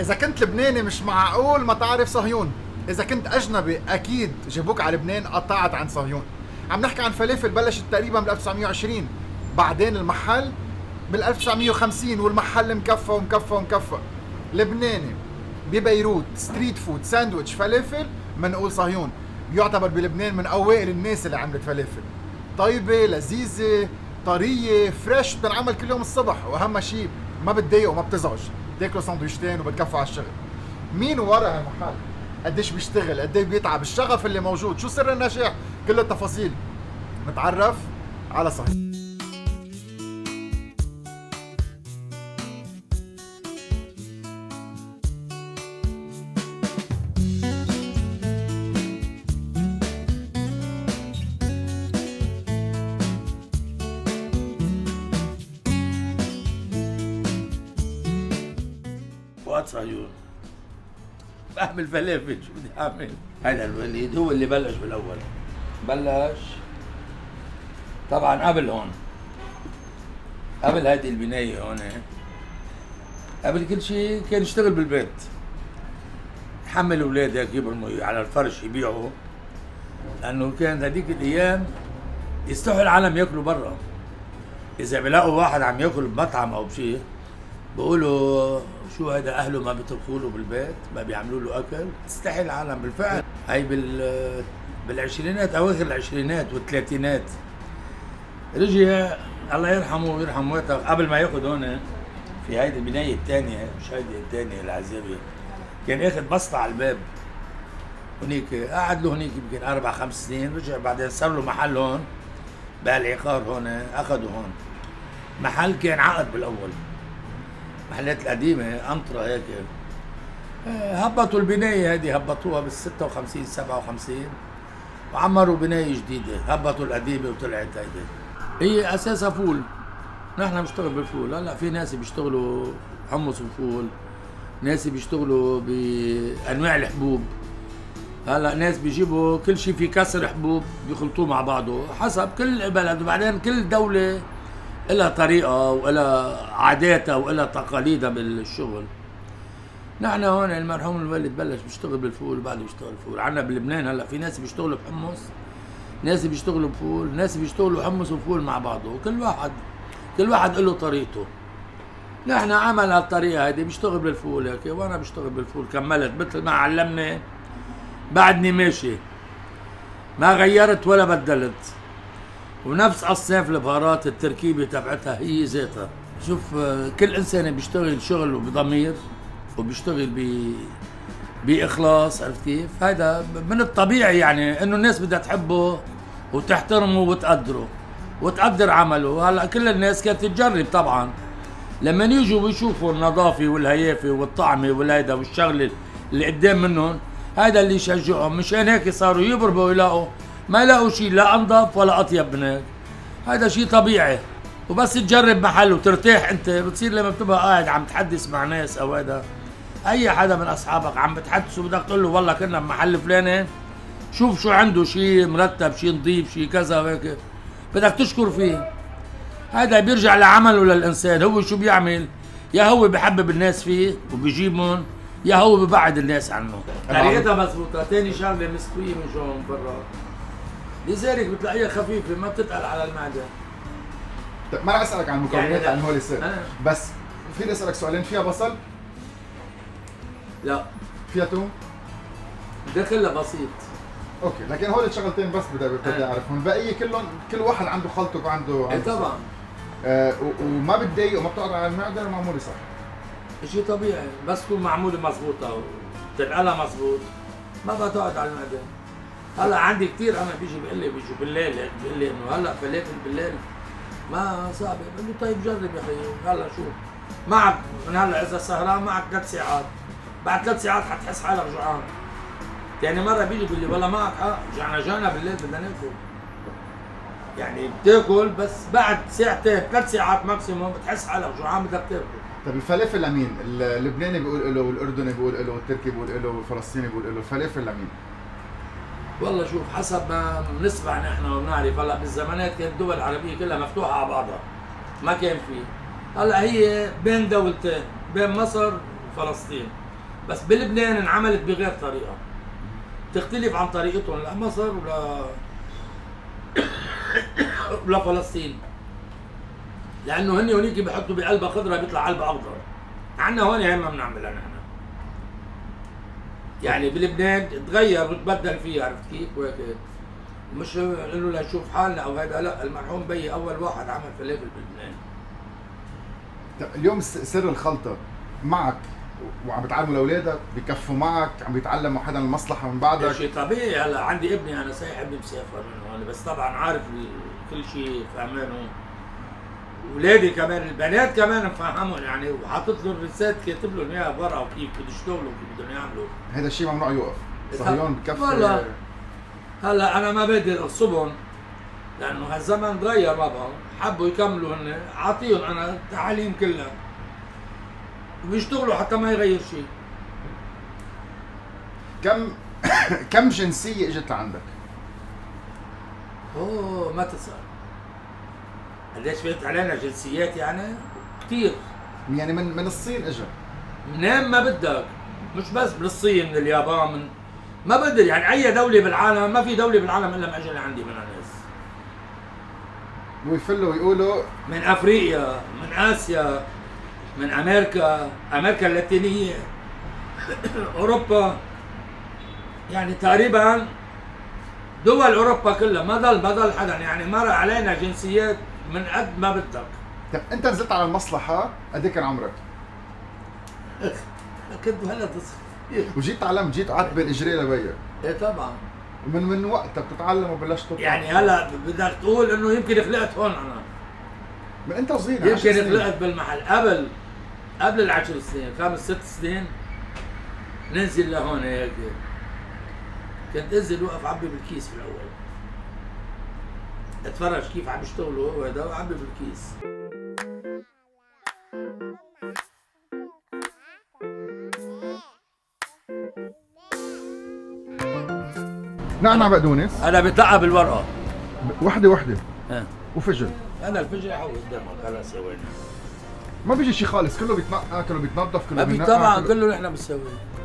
إذا كنت لبناني مش معقول ما تعرف صهيون. إذا كنت أجنبي أكيد جابوك على لبنان قطعت عن صهيون. عم نحكي عن فلافل بلشت تقريبا بال 1920، بعدين المحل بال 1950 والمحل مكفى ومكفى ومكفى. لبناني ببيروت ستريت فود ساندويتش فلافل منقول صهيون. بيعتبر بلبنان من أوائل الناس اللي عملت فلافل طيبة لذيذة طرية فريش، بتنعمل كل يوم الصبح، وأهم شيء ما بتضايق وما بتزعج. تاكلوا سندويشتين وبتكفوا على الشغل. مين ورا هالمحل؟ قديش بيشتغل؟ قديش بيتعب؟ الشغف اللي موجود؟ شو سر النجاح؟ كل التفاصيل نتعرف على صهيون. فؤاد صهيون بعمل فلافل، شو بدي اعمل؟ هذا الوليد هو اللي بلش بالاول. بلش طبعا قبل هون، قبل هذه البنايه هون، قبل كل شيء كان يشتغل بالبيت، يحمل اولاد هيك يبرموا على الفرش يبيعوا، لانه كان هذيك الايام يستحوا العالم ياكلوا برا. اذا بلاقوا واحد عم ياكل بمطعم او بشيء بقولوا شو هذا، اهله ما بيطبخوا له بالبيت، ما بيعملوا له اكل. تستحي العالم بالفعل. هي بالعشرينات، اواخر العشرينات والثلاثينات رجع الله يرحمه ويرحم موته، قبل ما ياخذ هون في هيدي البنايه الثانيه، مش هيدي الثانيه العزابيه، كان ياخذ بسطه على الباب هنيك، قعد له هنيك يمكن 4-5 سنين. رجع بعدين صار له محل هون بالعقار هون، اخذوا هون محل كان عقد بالاول، محلات القديمة أنطرة هيك. هبطوا البناية هذه، هبطوها بال 56 57 وعمروا بناية جديدة، هبطوا القديمة وطلعت هيدي. هي أساسها فول، نحن بنشتغل بالفول. هلا في ناس بيشتغلوا حمص وفول، ناس بيشتغلوا بأنواع الحبوب، هلا ناس بيجيبوا كل شيء في كسر حبوب بيخلطوه مع بعضه حسب كل بلد، وبعدين كل دولة إلها طريقة وإلها عاداتها وإلها تقاليدها بالشغل. نحن هون المرحوم الوالد بلش بيشتغل بالفول وبعده بيشتغل بالفول. عنا بلبنان هلا في ناس بيشتغلوا بحمص، ناس بيشتغلوا بفول، ناس بيشتغلوا حمص وفول مع بعضه، وكل واحد له طريقته. نحن عمل هالطريقة هيدي، بيشتغل بالفول هيك، وأنا بشتغل بالفول. كملت مثل ما علمني، بعدني ماشي، ما غيرت ولا بدلت. ونفس أصناف البهارات التركيبة تبعتها هي ذاتها. شوف، كل إنسان بيشتغل شغله بضمير وبيشتغل بإخلاص، عرفت كيف؟ هذا من الطبيعي يعني إنه الناس بدها تحبه وتحترمه وتقدره وتقدر عمله. هلا كل الناس كانت تجرب طبعا، لما يجوا ويشوفوا النظافة والهيافة والطعمة والهيدا والشغلة اللي قدام منهم، هذا اللي يشجعهم. مشان هيك صاروا يبربوا ويلاقوا ما يلاقوا شيء لا انظف ولا اطيب من هيك. هذا شيء طبيعي. وبس تجرب محل وترتاح انت، بتصير لما بتبقى قاعد عم تحدث مع ناس او هذا اي حدا من اصحابك عم بتحدثوا، بدك تقول له والله كنا بمحل فلاني، شوف شو عنده، شيء مرتب، شيء نظيف، شيء كذا وهيك، بدك تشكر فيه. هذا بيرجع لعمله للانسان، هو شو بيعمل؟ يا هو بحبب الناس فيه وبيجيبهم، يا هو ببعد الناس عنه. طريقتها مضبوطه. ثاني شغله مستويه من جوا ومن برا، لذلك بتلاقيها خفيفه ما بتتقل على المعده. طيب ما رح اسالك عن المكونات يعني عن هول السر، بس فيني اسالك سؤالين. فيها بصل؟ لا. فيها توم؟ داخلها بسيط. اوكي، لكن هول الشغلتين بس بدي اعرفهم، البقيه كلهم كل واحد عنده خلطه وعنده اي طبعا. وما بتضايق وما بتقعد على المعده ومعموله صح. شيء طبيعي، بس تكون معموله مضبوطه وتنقلها مضبوط ما بتقعد على المعده. هلا عندي كثير انا بيجوا بالليل هيك، بيقول لي انه هلا فلافل بالليل ما صعبه. بقول له طيب جرب يا اخي، هلا شو معك من هلا اذا سهران معك 3 ساعات، بعد 3 ساعات حتحس حالك جوعان. يعني مره بيجي بيقول لي والله معك حق، جانا بالليل بدنا ناكل. يعني بتاكل بس بعد ساعتين 3 ساعات ماكسيموم بتحس حالك جوعان بدك تاكل. طيب الفلافل لمين؟ اللبناني بيقول له، والاردني بيقول له، والتركي بيقول له، والفلسطيني بيقول له. الفلافل لمين؟ والله شوف، حسب ما بنسمع نحن وبنعرف. هلا بالزمانات كانت الدول العربيه كلها مفتوحه على بعضها، ما كان في. هلا هي بين دولتين، بين مصر وفلسطين. بس بلبنان انعملت بغير طريقه، تختلف عن طريقتهم لمصر ولا فلسطين، لانه هن هونيك بحطوا بقلبها خضره بيطلع قلبها اخضر. عندنا هون هي ما بنعملها نحن. يعني بلبنان تغير وتبدل فيها، عرفت كيف؟ وهيك مش انه لنشوف حالنا او هذا، لا، المرحوم بي اول واحد عمل فلافل بلبنان. اليوم سر الخلطه معك وعم بتعلموا لاولادك، بكفوا معك، عم بيتعلموا حدا المصلحه من بعدك؟ شيء طبيعي. هلا عندي ابني انا صحيح ابني مسافر من هون، بس طبعا عارف كل شيء فهمانه. اولادي كمان البنات كمان مفهمهم يعني، وحاطط لهم ريسات كاتب لهم اياها برا وكيف بده يشتغلوا وكيف بدهم يعملوا. هذا الشيء ممنوع يوقف. صهيون بكفي. والله هلا انا ما بقدر اغصبهم لانه هالزمن تغير بابا، حبوا يكملوا هن، اعطيهم انا التعليم كلها وبيشتغلوا حتى ما يغير شيء. كم جنسيه اجت لعندك؟ اوه ما تسأل. قديش فات علينا جنسيات يعني؟ كثير. يعني من الصين اجى؟ منين ما بدك، مش بس من الصين، من اليابان، من ما بقدر يعني اي دوله بالعالم، ما في دوله بالعالم الا ما اجى لعندي منها ناس. ويفلوا ويقولوا من افريقيا، من اسيا، من امريكا اللاتينيه، اوروبا، يعني تقريبا دول اوروبا كلها ما ضل حدا يعني مر علينا جنسيات من قد ما بدك. طب انت نزلت على المصلحه قد ايه كان عمرك؟ كنت هلا صغير وجيت تعلمت، جيت قعدت بين اجري لبيك؟ ايه طبعا. من وقتها بتتعلم وبلشت تطلع؟ يعني هلا بدك تقول انه يمكن خلقت هون انا. من انت صغير يمكن خلقت بالمحل قبل ال10 سنين، 5 6 سنين ننزل لهون هيك. كنت انزل وقف عبي بالكيس في الاول، اتفرج كيف عم يشتغلوا وهذا وعبي بالكيس. نعناع بقدونس انا بتلقى بالورقه وحده وفجل. انا الفجر احوز قدامك خلاص يا وين. ما بيجي شيء خالص، كله بيتنقى، كله بيتنظف، كله ما في بينقى، طبعا كله نحن بنسويه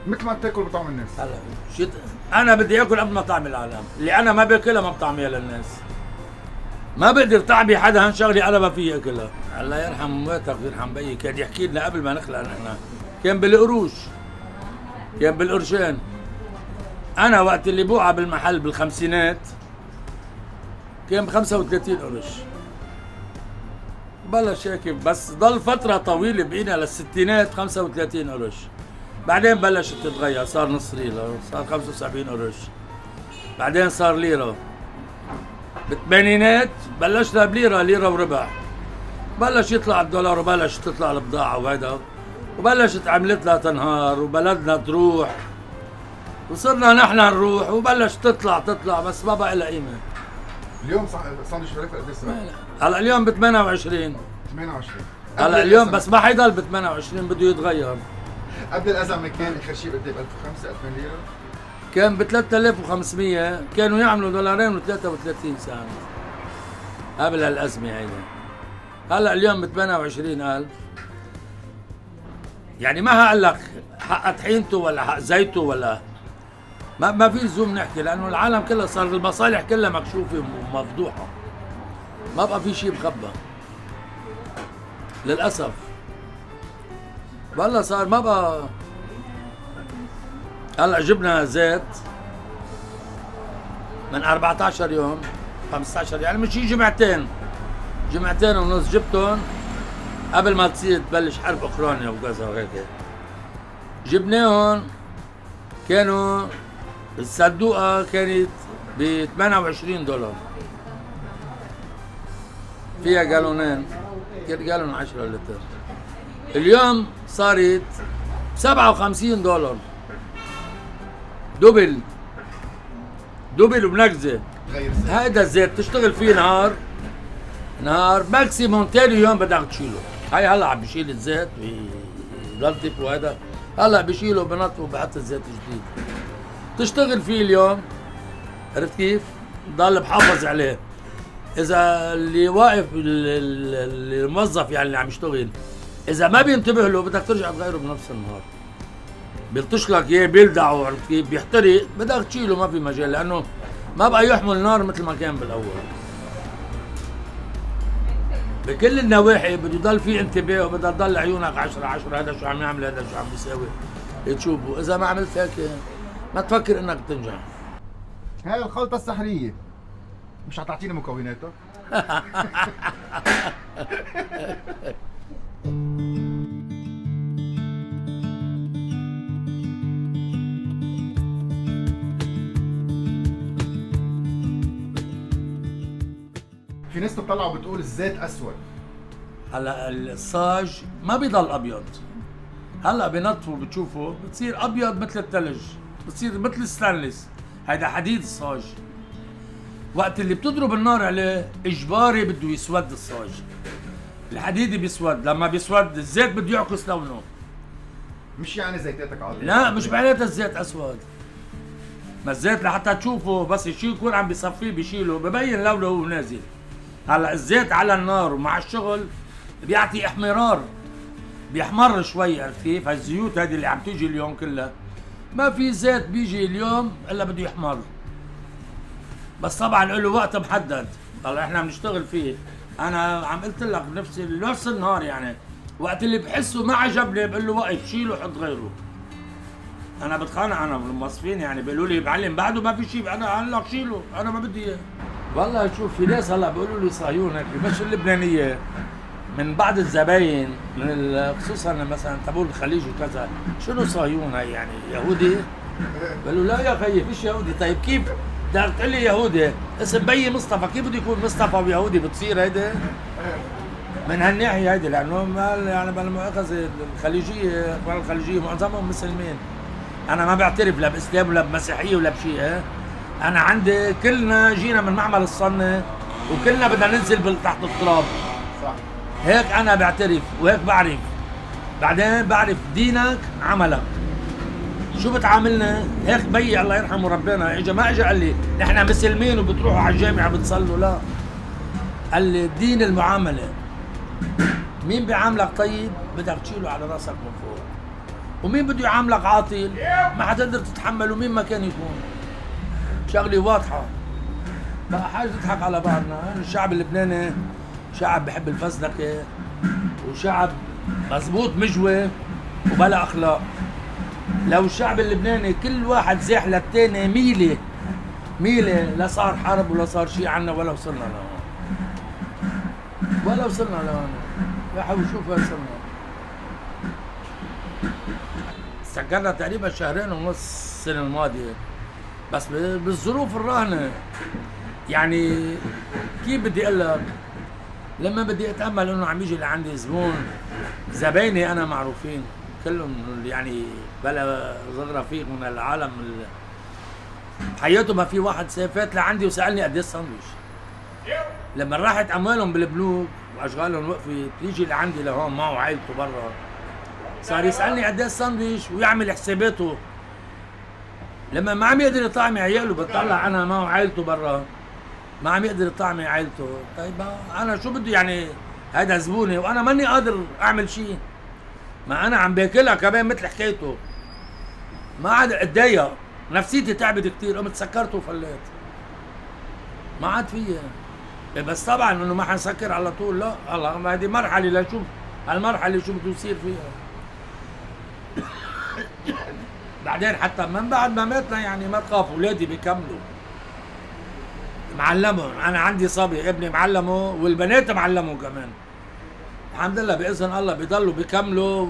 مثل ما بتاكل بطعم الناس. هلا انا بدي اكل قبل ما طعم العالم، اللي انا ما باكلها ما بطعميها للناس. ما بقدر طعمي حدا هالشغله انا ما في اكلها. الله يرحم مواتك ويرحم بيي، كان يحكي لنا قبل ما نخلق نحن، كان بالقروش، كان بالقرشين. انا وقت اللي بوعى بالمحل بالخمسينات كان ب 35 قرش. بلش هيك بس ضل فترة طويلة بقينا للستينات 35 قرش. بعدين بلشت تتغير، صار نص ليرة، صار 75 قرش، بعدين صار ليرة. بالثمانينات بلشنا بليرة، ليرة وربع. بلش يطلع الدولار وبلش تطلع البضاعة وهذا، وبلشت عملتنا تنهار وبلدنا تروح، وصرنا نحن نروح وبلش تطلع بس ما بقى لها قيمة. اليوم ساندويتش فلافل قد ايه صار؟ هلا اليوم ب 28. 28 هلا اليوم بس ما حيضل ب 28، بده يتغير. قبل الأزمة كان آخر شيء قد ايه؟ ب 1005 2000 ليرة؟ كان ب 3500، كانوا يعملوا $2 و33 سنت قبل الأزمة هيدا. هلا اليوم ب 28,000. يعني ما هقول لك حق طحينته ولا حق زيته ولا ما في لزوم نحكي، لأنه العالم كلها صار المصالح كلها مكشوفة ومفضوحة، ما بقى في شيء مخبى للأسف. والله صار ما بقى. هلا جبنا زيت من 14 يوم 15، يعني مش شي جمعتين ونص جبتهم قبل ما تصير تبلش حرب اوكرانيا وغزة وهيك. جبناهم كانوا الصندوقة كانت ب $28 فيها جالونين، كان جالون 10 لتر. اليوم صارت $57، دبل وبنكزة. هيدا الزيت تشتغل فيه نهار ماكسيموم، تاني يوم بدك تشيله. هاي هلا عم بشيل الزيت وينظف وهذا، هلا بشيله بنظف وبحط الزيت جديد تشتغل فيه اليوم، عرفت كيف؟ ضل بحافظ عليه. اذا اللي واقف الموظف يعني اللي عم يشتغل اذا ما بينتبه له بدك ترجع تغيره بنفس النهار. بيلطش لك اياه بيلدعه، عرفت كيف؟ بيحترق، بدك تشيله ما في مجال، لانه ما بقى يحمل نار مثل ما كان بالاول. بكل النواحي بده يضل في انتباه، وبدها تضل عيونك 10/10، هذا شو عم يعمل، هذا شو عم بيساوي تشوفه. اذا ما عملت هيك ما تفكر انك تنجح. هاي الخلطة السحرية مش هتعطيني مكوناتها؟ في ناس بتطلع وبتقول الزيت اسود. هلا الصاج ما بيضل ابيض، هلا بنطفوا بتشوفوا بتصير ابيض مثل الثلج، بتصير مثل الستانلس. هيدا حديد الصاج، وقت اللي بتضرب النار عليه اجباري بده يسود الصاج. الحديد بيسود، لما بيسود الزيت بده يعكس لونه. مش يعني زيتاتك عادي؟ لا مش معناتها الزيت اسود، ما الزيت لحتى تشوفه بس يشيل يكون عم بيصفيه بيشيله ببين لونه وهو نازل. هلا الزيت على النار ومع الشغل بيعطي احمرار، بيحمر شوي، عرفت كيف؟ الزيوت هذه اللي عم تيجي اليوم كلها ما في زيت بيجي اليوم الا بده يحمر، بس طبعا له وقت محدد. هلا احنا بنشتغل فيه، انا عم قلت لك نفس النهار يعني، وقت اللي بحسه ما عجبني بقول له وقف شيله حط غيره. انا بتخانق انا من الموظفين يعني، بيقولوا لي معلم بعده ما في شيء، انا قال لك شيله انا ما بدي اياه. والله شوف في ناس هلا بيقولوا لي صهيون هيك، مش اللبنانيه، من بعض الزباين من خصوصا مثلا تبول الخليج وكذا، شنو صهيون هي يعني يهودي؟ بقول له لا يا خيي فيش يهودي. طيب كيف بدك تقول لي يهودي؟ اسم بيي مصطفى، كيف بده يكون مصطفى ويهودي؟ بتصير هيدي من هالناحيه هيدي، لانه ما يعني بالمؤاخذه الخليجيه، اخوان الخليجيه معظمهم مسلمين. انا ما بعترف لا باسلام ولا بمسيحيه ولا بشيء. انا عندي كلنا جينا من معمل الصنة وكلنا بدنا ننزل تحت التراب. صح. هيك انا بعترف وهيك بعرف. بعدين بعرف دينك عملك، شو بتعاملنا هيك. بيي الله يرحمه ربنا اجى ما اجى قال لي نحن مسلمين وبتروحوا على الجامعه بتصلوا، لا، قال لي الدين المعامله. مين بيعاملك طيب بدك تشيله على راسك من فوق، ومين بده يعاملك عاطل ما حتقدر تتحمله مين ما كان يكون. شغلة واضحة، بقى حاجة تضحك على بعضنا. الشعب اللبناني شعب بحب الفزلكة، وشعب مزبوط مجوي وبلا أخلاق. لو الشعب اللبناني كل واحد زاح للتاني ميلة لا صار حرب ولا صار شيء عنا ولا وصلنا لهون، ولا وصلنا لهون. يا حبيبي شوف وين وصلنا. سجلنا تقريبا 2.5 السنة الماضية، بس بالظروف الراهنة. يعني كيف بدي اقول لك، لما بدي اتامل انه عم يجي لعندي زبون، زبايني انا معروفين كلهم يعني بلا رفيق من العالم بحياته ما في واحد فات لعندي وسالني قد ايه الساندويش. لما راحت اموالهم بالبنوك واشغالهم وقفت يجي لعندي لهون معه عائلته برا، صار يسالني قد ايه الساندويش ويعمل حساباته. لما ما عم يقدر يطعمي عياله، بتطلع انا معه عائلته برا ما عم يقدر يطعمي عائلته. طيب انا شو بدي يعني، هذا زبوني وانا ماني قادر اعمل شيء. ما انا عم باكلها كمان مثل حكايته، ما عاد اتضايق، نفسيتي تعبت كثير، قمت سكرت وفليت، ما عاد فيها. بس طبعا انه ما حنسكر على طول، لا الله هذه مرحله لنشوف هالمرحله شو بده يصير فيها. بعدين حتى من بعد ما ماتنا يعني ما تخاف، اولادي بيكملوا معلمهم. انا عندي صبي ابني معلمه والبنات معلموا كمان الحمد لله باذن الله، بيضلوا بيكملوا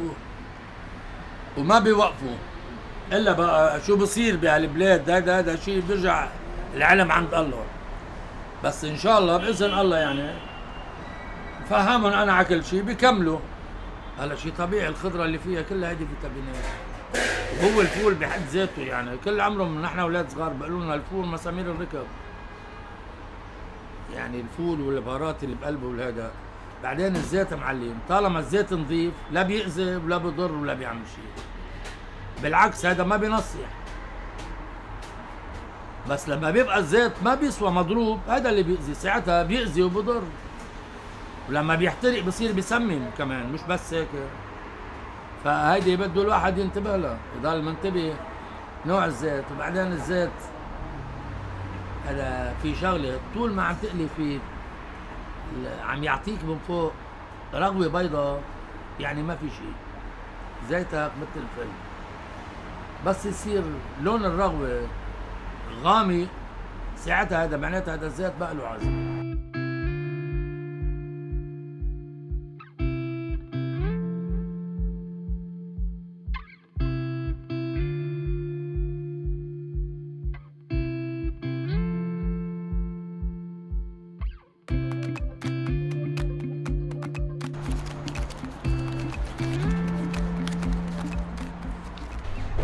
وما بيوقفوا. الا بقى شو بصير بهالبلاد، هذا شيء بيرجع العلم عند الله. بس ان شاء الله باذن الله يعني فهمهم انا على كل شيء بيكملوا. هلا شيء طبيعي، الخضره اللي فيها كلها هذه فيتامينات. وهو الفول بحد ذاته يعني كل عمرهم من نحن اولاد صغار بيقولوا لنا الفول مسامير الركب، يعني الفول والبهارات اللي بقلبه والهذا. بعدين الزيت معلم، طالما الزيت نظيف لا بيأذي ولا بضر ولا بيعمل شيء، بالعكس هذا ما بينصح. بس لما بيبقى الزيت ما بيسوى مضروب هذا اللي بيأذي، ساعتها بيأذي وبضر. ولما بيحترق بصير بيسمم كمان، مش بس هيك. فهيدي بده الواحد ينتبه لها، يضل منتبه نوع الزيت. وبعدين الزيت هذا في شغله طول ما عم تقلي فيه عم يعطيك من فوق رغوه بيضاء، يعني ما في شيء، زيتك مثل الفل. بس يصير لون الرغوه غامق ساعتها هذا معناتها هذا الزيت بقى له عزم.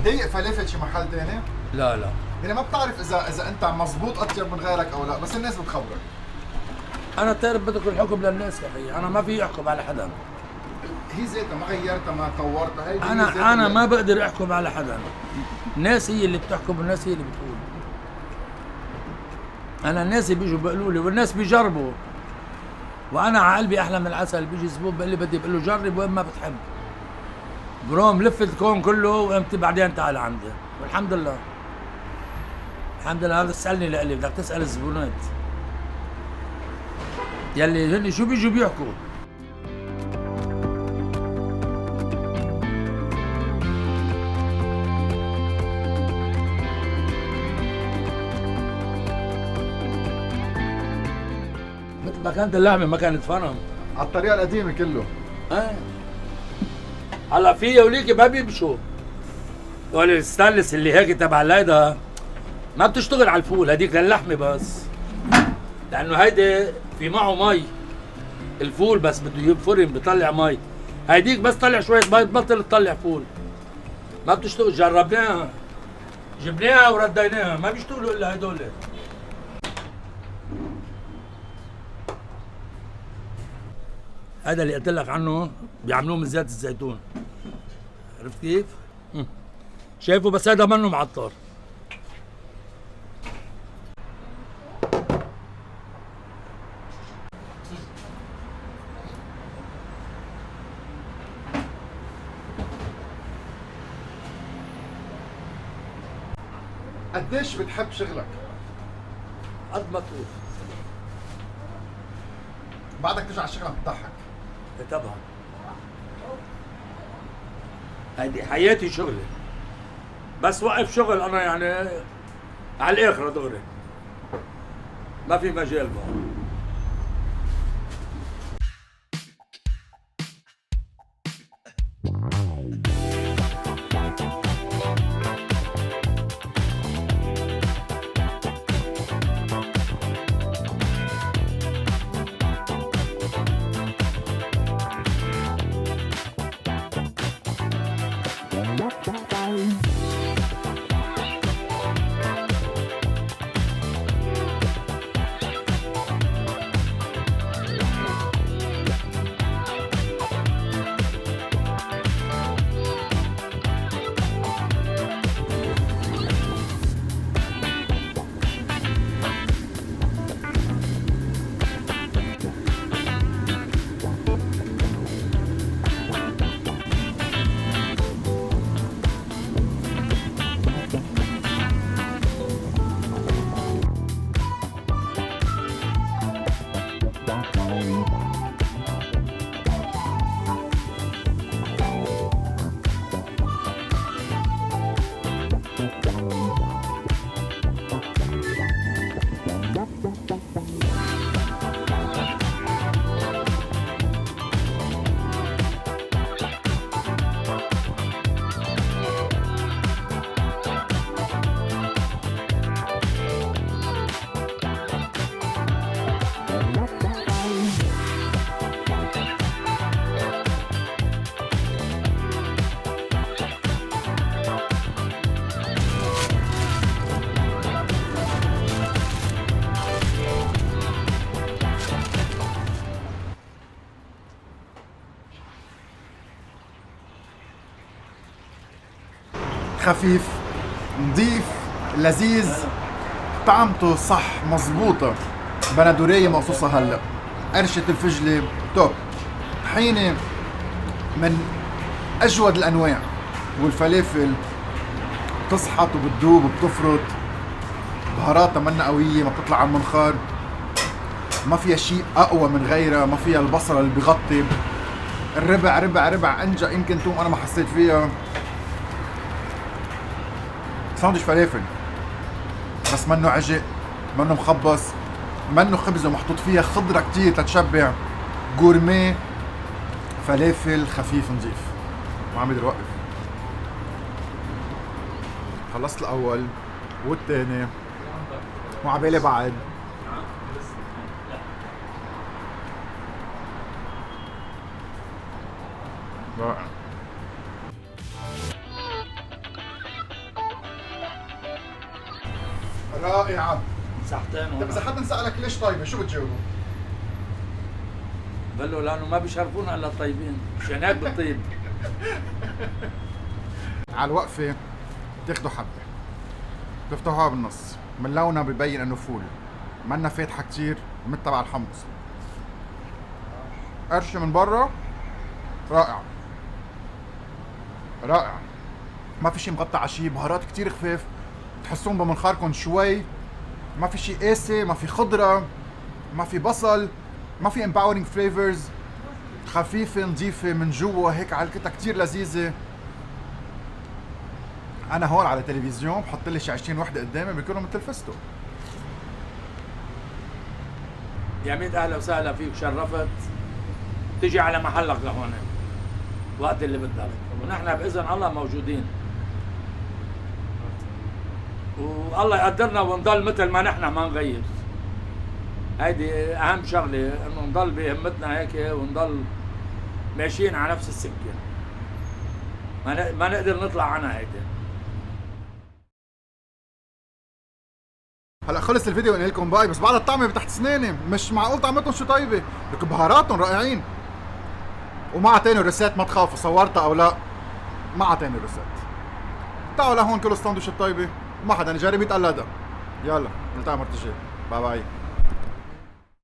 ضيق فلافل شي محل تاني؟ لا يعني ما بتعرف اذا انت مزبوط اطيب من غيرك او لا، بس الناس بتخبرك. انا بتعرف بدك الحكم للناس يا اخي، انا ما في احكم على حدا. هي زيتها ما غيرتها ما طورتها، هيدي انا ما بقدر احكم على حدا، الناس هي اللي بتحكم والناس هي اللي بتقول. انا الناس بيجوا بيقولوا لي والناس بيجربوا، وانا على قلبي احلى من العسل. بيجي زبون بيقول لي بدي، بقول له جرب وين ما بتحب، بروم لف الكون كله وامتى بعدين تعال عندي. والحمد لله الحمد لله. هذا تسالني لإلي، بدك تسال الزبونات يلي هن شو بيجوا بيحكوا. مثل ما كانت اللحمه ما كانت فرم على الطريقه القديمه كله. هلا في يوليكي ما بيمشوا، ولا الستانلس اللي هيك تبع الهيدا ما بتشتغل على الفول، هديك للحمه بس، لانه هيدي في معه مي. الفول بس بده ينفرم بيطلع مي، هيديك بس طلع شويه مي بطل تطلع فول. ما بتشتغل، جربناها جبناها ورديناها ما بيشتغلوا الا هدول. هذا اللي قلت لك عنه بيعملوه من زيت الزيتون، عرفت كيف؟ شايفه؟ بس هذا منه معطر. قديش بتحب شغلك؟ قد ما تقول. بعدك ترجع على الشغل بتضحك. طبعا هيدي حياتي شغلي، بس وقف شغل انا يعني على الاخر دغري ما في مجال بقى. خفيف نظيف لذيذ، طعمته صح مزبوطة. بندورية مقصوصة هلا، قرشة الفجلة توب، طحينة من اجود الانواع. والفلافل بتصحط وبتدوب وبتفرط، بهاراتها منا قوية، ما بتطلع على المنخار، ما فيها شيء اقوى من غيرها، ما فيها البصل اللي بيغطي. الربع ربع ربع انجا، يمكن توم انا ما حسيت فيها. ساندويش فلافل بس منه عجق، منه مخبص، منه خبز ومحطوط فيها خضرة كتير تتشبع. جورميه، فلافل خفيف نظيف. وعم يقدر يوقف. خلصت الاول والثاني وعبالي بعد. رائع. رائعة. ساعتين طيب اذا حدا سألك ليش طيبة شو بتجاوبه؟ بقول له لانه ما بيشرفونا الا الطيبين، مشان هيك بتطيب. على الوقفة تاخدوا حبة، تفتحوها بالنص، من لونها ببين انه فول، منا فاتحة كتير مثل تبع الحمص. قرشة من برا، رائع رائع. ما في شي مغطى على شي، بهارات كتير خفيف، تحسون بمنخاركم شوي، ما في شي قاسي، ما في خضرة، ما في بصل، ما في empowering flavors، خفيفة نظيفة من جوا هيك علكتها كتير لذيذة. أنا هون على تلفزيون بحط لي شي 20 وحدة قدامي بيكونوا مثل الفستق. يا ميت اهلا وسهلا فيك، شرفت تجي على محلك لهون وقت اللي بدك، ونحن باذن الله موجودين، والله يقدرنا ونضل مثل ما نحن ما نغير. هيدي اهم شغله، انه نضل بهمتنا هيك ونضل ماشيين على نفس السكه، ما نقدر نطلع عنها هيدي. هلا خلص الفيديو وقلنا لكم باي، بس بعد الطعمة بتحت سناني، مش معقول طعمتهم شو طيبة، لك بهاراتهم رائعين. وما عطاني الريسات، ما تخافوا صورتها او لا، ما عطاني الريسات. تعالوا لهون كل الساندويش الطيبة، ما حدا جرب يتقلدها. يلا نلتقي مرة الجاي، باي باي.